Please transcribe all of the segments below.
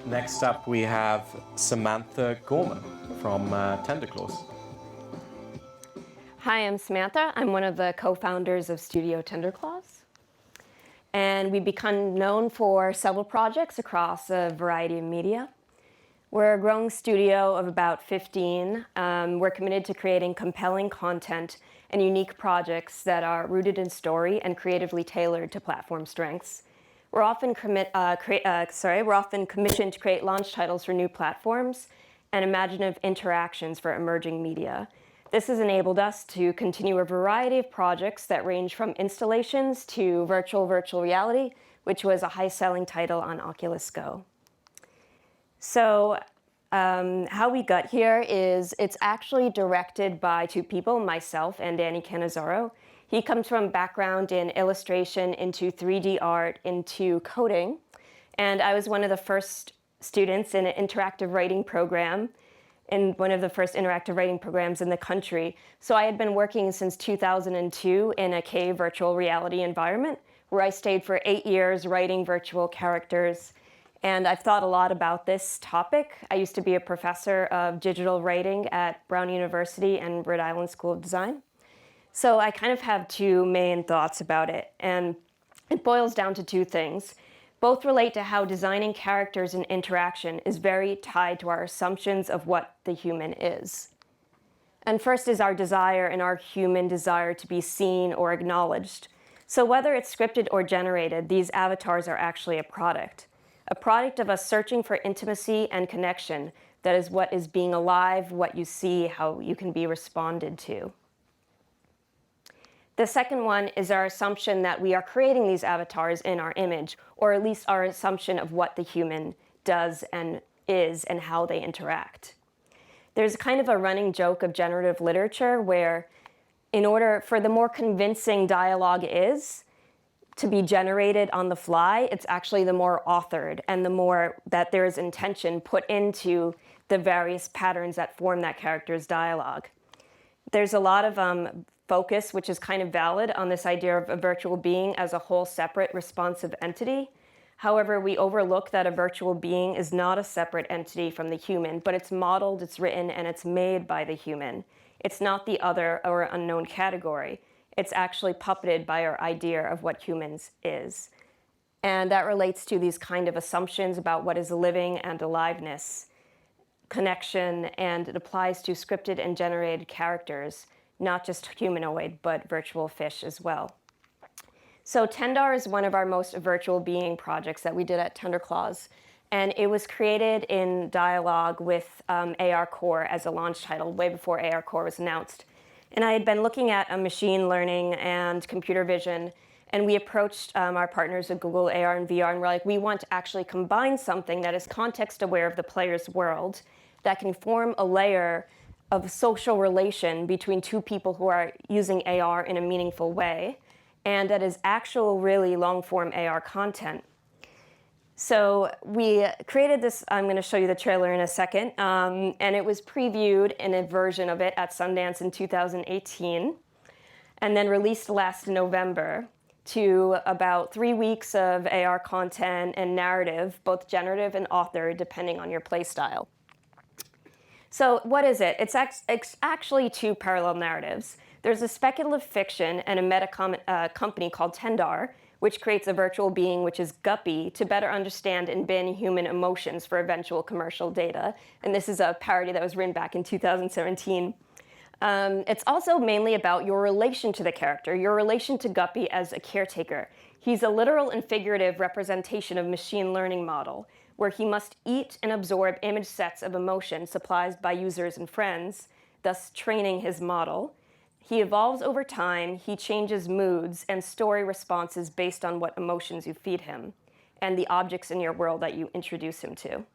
Next up, we have Samantha Gorman from Tenderclaws. Hi, I'm Samantha. I'm one of the co-founders of Studio Tenderclaws. And we've become known for several projects across a variety of media. We're a growing studio of about 15. We're committed to creating compelling content and unique projects that are rooted in story and creatively tailored to platform strengths. We're often commissioned to create launch titles for new platforms and imaginative interactions for emerging media. This has enabled us to continue a variety of projects that range from installations to virtual reality, which was a high-selling title on Oculus Go. So how we got here is it's actually directed by two people, myself and Danny Cannizzaro. He comes from a background in illustration, into 3D art, into coding. And I was one of the first students in an interactive writing program, in one of the first interactive writing programs in the country. So I had been working since 2002 in a cave virtual reality environment where I stayed for 8 years writing virtual characters. And I've thought a lot about this topic. I used to be a professor of digital writing at Brown University and Rhode Island School of Design. So I kind of have two main thoughts about it, and it boils down to two things. Both relate to how designing characters and interaction is very tied to our assumptions of what the human is. And first is our desire and our human desire to be seen or acknowledged. So whether it's scripted or generated, these avatars are actually a product of us searching for intimacy and connection. That is what is being alive, what you see, how you can be responded to. The second one is our assumption that we are creating these avatars in our image, or at least our assumption of what the human does and is and how they interact. There's kind of a running joke of generative literature where in order for the more convincing dialogue is to be generated on the fly, it's actually the more authored and the more that there is intention put into the various patterns that form that character's dialogue. There's a lot of focus, which is kind of valid, on this idea of a virtual being as a whole separate responsive entity. However, we overlook that a virtual being is not a separate entity from the human, but it's modeled, it's written, and it's made by the human. It's not the other or unknown category. It's actually puppeted by our idea of what humans is. And that relates to these kind of assumptions about what is living and aliveness, connection, and it applies to scripted and generated characters, not just humanoid, but virtual fish as well. So Tendar is one of our most virtual being projects that we did at Tenderclaws, and it was created in dialogue with AR Core as a launch title, way before AR Core was announced. And I had been looking at machine learning and computer vision, and we approached our partners at Google AR and VR, and we're like, we want to actually combine something that is context aware of the player's world, that can form a layer of social relation between two people who are using AR in a meaningful way, and that is actual, really long-form AR content. So we created this, I'm going to show you the trailer in a second, and it was previewed in a version of it at Sundance in 2018, and then released last November to about 3 weeks of AR content and narrative, both generative and authored, depending on your play style. So what is it? It's actually two parallel narratives. There's a speculative fiction and a meta company called Tendar, which creates a virtual being, which is Guppy, to better understand and bin human emotions for eventual commercial data. And this is a parody that was written back in 2017. It's also mainly about your relation to the character, your relation to Guppy as a caretaker. He's a literal and figurative representation of machine learning model, where he must eat and absorb image sets of emotion supplied by users and friends, thus training his model. He evolves over time, he changes moods and story responses based on what emotions you feed him, and the objects in your world that you introduce him to.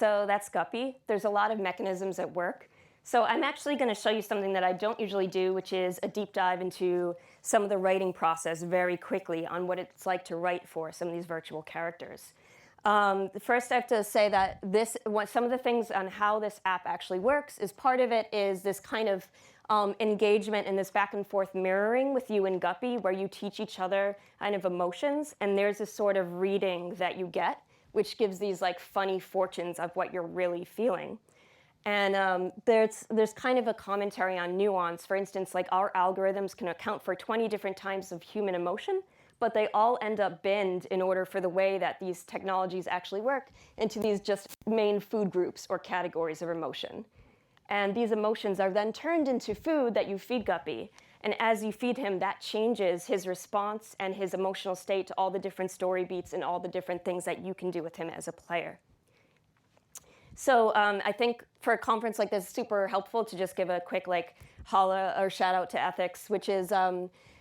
So that's Guppy. There's a lot of mechanisms at work. So I'm actually going to show you something that I don't usually do, which is a deep dive into some of the writing process very quickly on what it's like to write for some of these virtual characters. First, I have to say that some of the things on how this app actually works is part of it is this kind of engagement and this back and forth mirroring with you and Guppy, where you teach each other kind of emotions, and there's this sort of reading that you get, which gives these like funny fortunes of what you're really feeling. And there's kind of a commentary on nuance. For instance, like our algorithms can account for 20 different types of human emotion, but they all end up binned in order for the way that these technologies actually work into these just main food groups or categories of emotion. And these emotions are then turned into food that you feed Guppy. And as you feed him, that changes his response and his emotional state to all the different story beats and all the different things that you can do with him as a player. So I think for a conference like this, it's super helpful to just give a quick holla or shout out to ethics, which is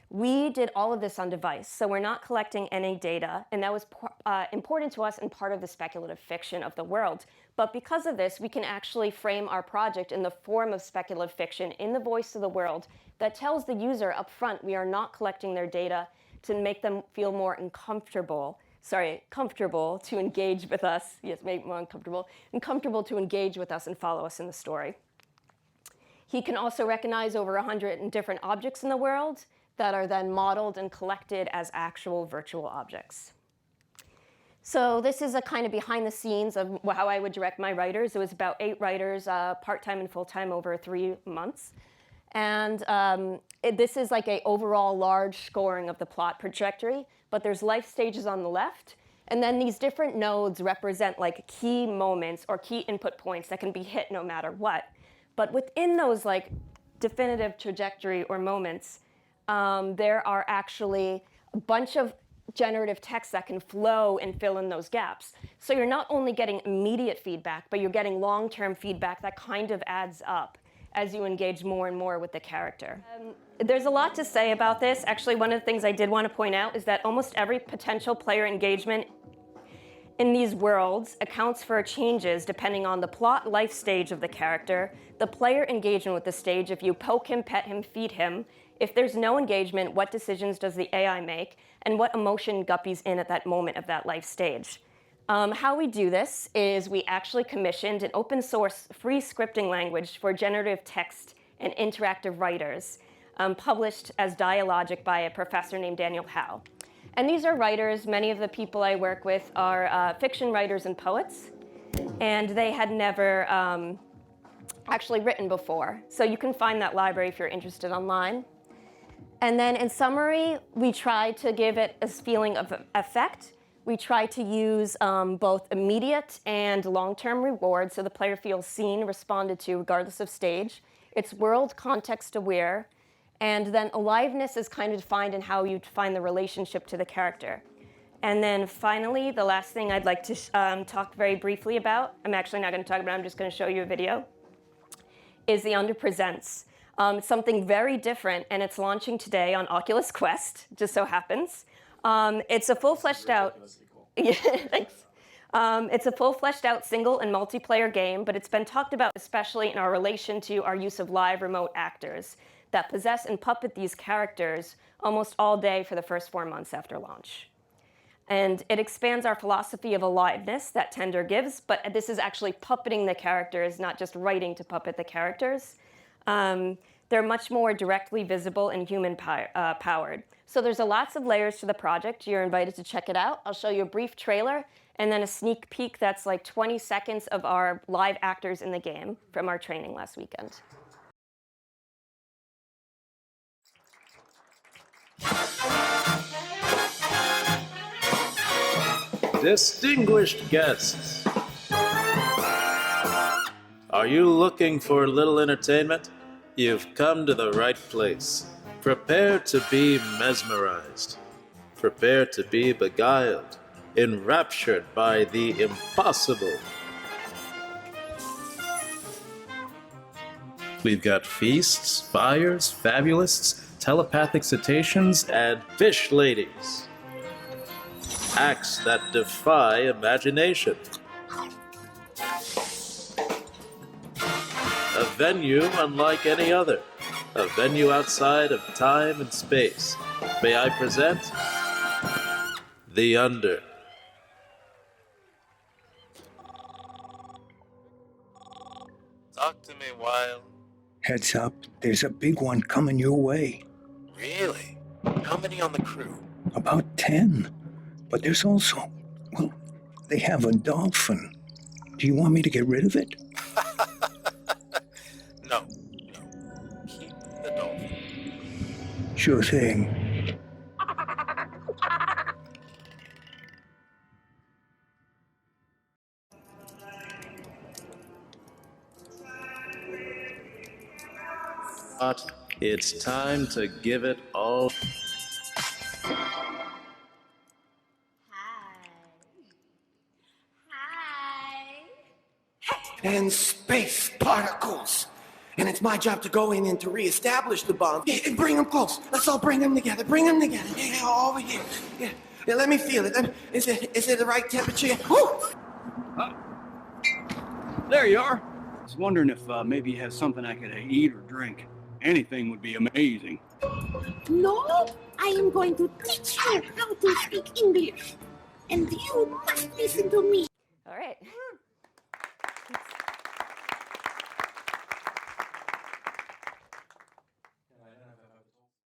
we did all of this on device. So we're not collecting any data, and that was important to us and part of the speculative fiction of the world. But because of this, we can actually frame our project in the form of speculative fiction in the voice of the world that tells the user up front we are not collecting their data to make them feel more comfortable to engage with us. Yes, maybe more uncomfortable. And comfortable to engage with us and follow us in the story. He can also recognize over 100 different objects in the world that are then modeled and collected as actual virtual objects. So this is a kind of behind the scenes of how I would direct my writers. It was about 8 writers, part-time and full-time, over 3 months. And this is like an overall large scoring of the plot trajectory, but there's life stages on the left, and then these different nodes represent like key moments or key input points that can be hit no matter what. But within those like definitive trajectory or moments, there are actually a bunch of generative text that can flow and fill in those gaps. So you're not only getting immediate feedback, but you're getting long-term feedback that kind of adds up as you engage more and more with the character. There's a lot to say about this. Actually, one of the things I did want to point out is that almost every potential player engagement in these worlds accounts for changes depending on the plot life stage of the character, the player engagement with the stage, if you poke him, pet him, feed him. If there's no engagement, what decisions does the AI make, and what emotion Guppy's in at that moment of that life stage. How we do this is we actually commissioned an open source free scripting language for generative text and interactive writers, published as Dialogic by a professor named Daniel Howe. And these are writers. Many of the people I work with are fiction writers and poets, and they had never actually written before. So you can find that library if you're interested online. And then in summary, we try to give it a feeling of effect. We try to use both immediate and long-term rewards so the player feels seen, responded to, regardless of stage. It's world context aware. And then aliveness is kind of defined in how you find the relationship to the character. And then finally, the last thing I'd like to talk very briefly about, I'm actually not going to talk about it, I'm just going to show you a video, is the Underpresents. It's something very different, and it's launching today on Oculus Quest, just so happens. It's a full-fleshed out, yeah, thanks. It's a full-fleshed out single and multiplayer game, but it's been talked about especially in our relation to our use of live remote actors that possess and puppet these characters almost all day for the first 4 months after launch. And it expands our philosophy of aliveness that Tender gives, but this is actually puppeting the characters, not just writing to puppet the characters. They're much more directly visible and human powered. So there's lots of layers to the project. You're invited to check it out. I'll show you a brief trailer and then a sneak peek that's like 20 seconds of our live actors in the game from our training last weekend. Distinguished guests, are you looking for a little entertainment? You've come to the right place. Prepare to be mesmerized. Prepare to be beguiled, enraptured by the impossible. We've got feasts, fires, fabulists, telepathic cetaceans, and fish ladies. Acts that defy imagination. A venue unlike any other. A venue outside of time and space. May I present The Under. Talk to me, Wild. Heads up, there's a big one coming your way. Really? How many on the crew? About 10. But there's also, well, they have a dolphin. Do you want me to get rid of it? No. Keep the dolphin. Sure thing. But it's time to give it all. And space particles. And it's my job to go in and to reestablish the bomb. Yeah, and bring them close. Let's all bring them together. Bring them together. Yeah, over here. Yeah, let me feel it. Is it the right temperature? Woo! There you are. I was wondering if maybe you have something I could eat or drink. Anything would be amazing. No, I am going to teach you how to speak English. And you must listen to me. All right.